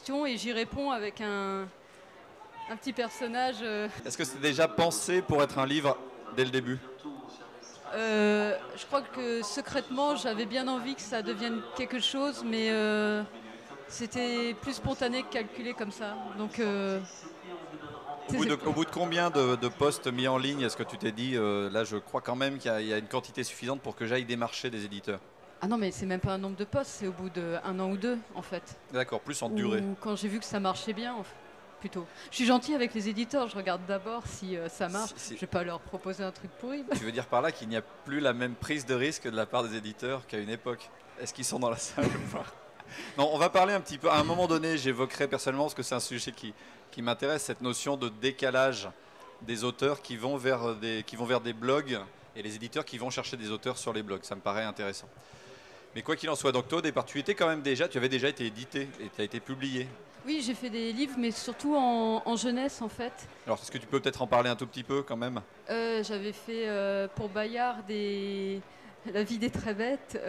questions et j'y réponds avec un petit personnage. Est-ce que c'était déjà pensé pour être un livre dès le début? Je crois que secrètement, j'avais bien envie que ça devienne quelque chose, mais c'était plus spontané que calculé comme ça. Donc, Au bout de combien de posts mis en ligne, est-ce que tu t'es dit, là je crois quand même qu'il y a une quantité suffisante pour que j'aille démarcher des éditeurs? ah non, mais c'est même pas un nombre de postes, c'est au bout d'un an ou deux, en fait. D'accord, plus en durée. Ou quand j'ai vu que ça marchait bien, plutôt. Je suis gentille avec les éditeurs, je regarde d'abord si ça marche. Je vais pas leur proposer un truc pourri. Tu veux dire par là qu'il n'y a plus la même prise de risque de la part des éditeurs qu'à une époque? Est-ce qu'ils sont dans la salle ou pas? Non, on va parler un petit peu. À un moment donné, j'évoquerai personnellement, parce que c'est un sujet qui m'intéresse, cette notion de décalage des auteurs qui vont vers des blogs et les éditeurs qui vont chercher des auteurs sur les blogs. Ça me paraît intéressant. Mais quoi qu'il en soit, donc toi, au départ, tu avais déjà été édité et tu as été publié. Oui, j'ai fait des livres, mais surtout en jeunesse, en fait. Alors, est-ce que tu peux peut-être en parler un tout petit peu quand même? J'avais fait pour Bayard La vie des très bêtes,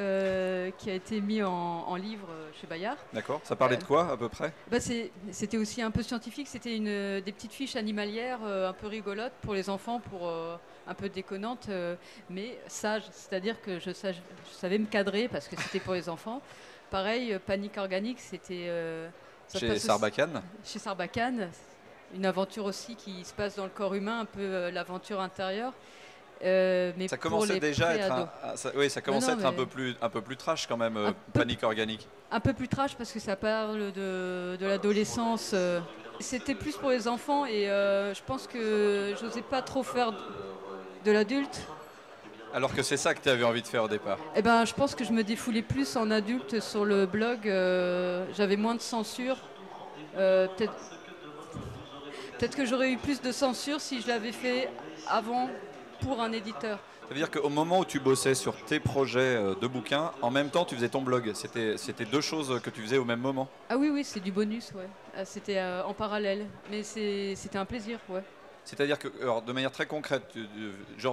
qui a été mis en livre chez Bayard. D'accord. Ça parlait de quoi, à peu près? C'était aussi un peu scientifique. C'était des petites fiches animalières un peu rigolotes pour les enfants, un peu déconnantes, mais sages. C'est-à-dire que je savais me cadrer parce que c'était pour les enfants. Pareil, Panique organique, c'était... Chez Sarbacane? Chez Sarbacane. Une aventure aussi qui se passe dans le corps humain, un peu l'aventure intérieure. Mais ça commençait déjà à être un peu plus trash quand même, Panique organique. Un peu plus trash parce que ça parle de l'adolescence. C'était plus pour les enfants et je pense que j'osais pas trop faire de l'adulte. Alors que c'est ça que tu avais envie de faire au départ. Eh ben, je pense que je me défoulais plus en adulte sur le blog. J'avais moins de censure. Peut-être que j'aurais eu plus de censure si je l'avais fait avant pour un éditeur. Ça veut dire qu'au moment où tu bossais sur tes projets de bouquins, en même temps tu faisais ton blog. C'était deux choses que tu faisais au même moment. Ah oui, c'est du bonus, ouais. C'était en parallèle. Mais c'était un plaisir, ouais. C'est-à-dire que, alors, de manière très concrète,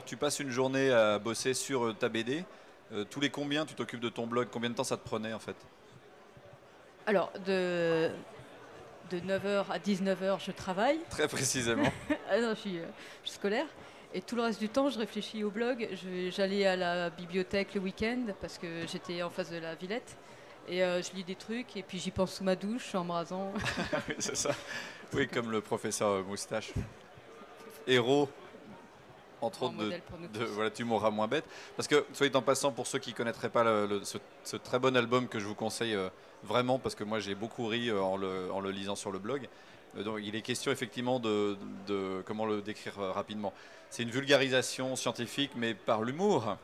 tu passes une journée à bosser sur ta BD. Tous les combien tu t'occupes de ton blog? Combien de temps ça te prenait en fait? Alors, de 9h à 19h, je travaille. Très précisément. Ah non, je suis scolaire. Et tout le reste du temps, je réfléchis au blog. J'allais à la bibliothèque le week-end parce que j'étais en face de la Villette. Et je lis des trucs et puis j'y pense sous ma douche en me rasant. Oui, c'est ça. Oui, comme le professeur Moustache. Héros, entre autres, voilà, tu mourras moins bête. Parce que, soit en passant, pour ceux qui ne connaîtraient pas ce très bon album que je vous conseille vraiment, parce que moi j'ai beaucoup ri en le lisant sur le blog. Donc, il est question effectivement de comment le décrire rapidement. C'est une vulgarisation scientifique, mais par l'humour.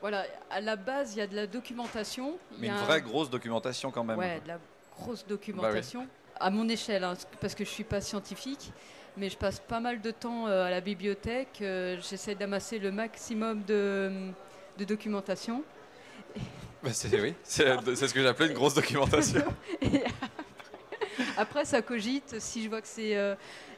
Voilà, à la base, il y a de la documentation. Mais une vraie grosse documentation quand même. Ouais, de la grosse documentation. Bah oui. À mon échelle, hein, parce que je ne suis pas scientifique. Mais je passe pas mal de temps à la bibliothèque. J'essaie d'amasser le maximum de documentation. Bah c'est ce que j'appelais une grosse documentation. Et après, ça cogite. Si je vois que il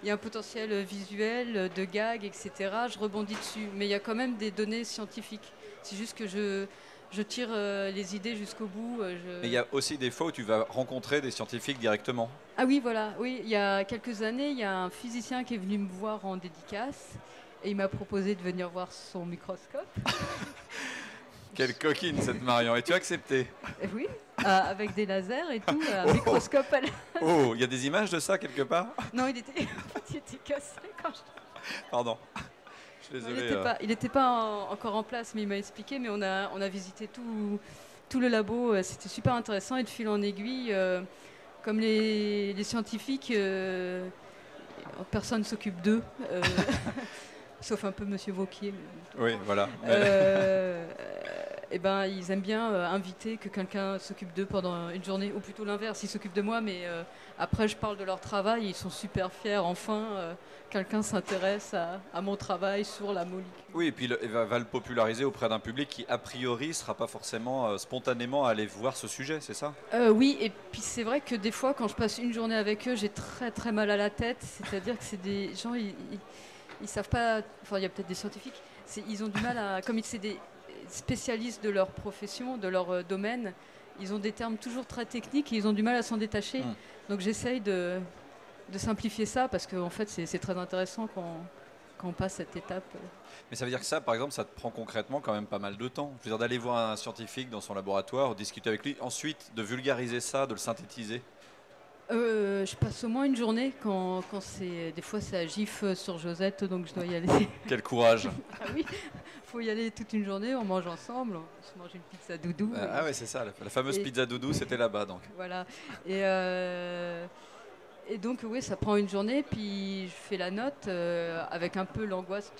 y a un potentiel visuel, de gags, etc., je rebondis dessus. Mais il y a quand même des données scientifiques. C'est juste que je tire les idées jusqu'au bout. Mais il y a aussi des fois où tu vas rencontrer des scientifiques directement. Ah oui, voilà. Oui, il y a quelques années, il y a un physicien qui est venu me voir en dédicace et il m'a proposé de venir voir son microscope. Quelle coquine cette Marion. Et tu as accepté? Oui, avec des lasers et tout, un microscope. Oh, il y a des images de ça quelque part? Non, il était cassé quand je... Pardon. Désolé, il n'était pas encore en place, mais il m'a expliqué. Mais on a visité tout le labo. C'était super intéressant. Et de fil en aiguille, comme les scientifiques, personne ne s'occupe d'eux, sauf un peu Monsieur Vauquier. Oui, voilà. Et ben, ils aiment bien inviter que quelqu'un s'occupe d'eux pendant une journée, ou plutôt l'inverse, ils s'occupent de moi, mais après je parle de leur travail, ils sont super fiers, enfin, quelqu'un s'intéresse à mon travail sur la molécule. Oui, et puis il va le populariser auprès d'un public qui, a priori, ne sera pas forcément spontanément à aller voir ce sujet, c'est ça? Oui, et puis c'est vrai que des fois, quand je passe une journée avec eux, j'ai très très mal à la tête, c'est-à-dire que c'est des gens, ils savent pas, enfin il y a peut-être des scientifiques, ils ont du mal à, comme c'est des spécialistes de leur profession, de leur domaine, ils ont des termes toujours très techniques et ils ont du mal à s'en détacher. Donc j'essaye de simplifier ça parce qu'en fait c'est très intéressant quand on passe cette étape. Mais ça veut dire que ça, par exemple, ça te prend concrètement quand même pas mal de temps. Je veux dire, d'aller voir un scientifique dans son laboratoire, discuter avec lui, ensuite de vulgariser ça, de le synthétiser. Je passe au moins une journée quand c'est. Des fois, c'est à GIF sur Josette, donc je dois y aller. Quel courage! Ah oui, faut y aller toute une journée, on mange ensemble, on se mange une pizza doudou. Ah ouais, c'est ça, la fameuse pizza doudou, c'était là-bas donc. Voilà. Et donc, oui, ça prend une journée, puis je fais la note avec un peu l'angoisse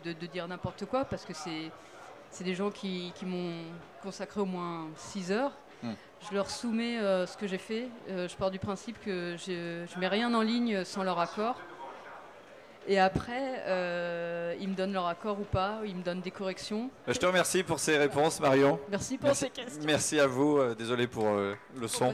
de dire n'importe quoi, parce que c'est des gens qui m'ont consacré au moins 6 heures. Je leur soumets ce que j'ai fait. Je pars du principe que je ne mets rien en ligne sans leur accord. Et après, ils me donnent leur accord ou pas, ils me donnent des corrections. Je te remercie pour ces réponses, Marion. Merci pour ces questions. Merci à vous. Désolé pour le son.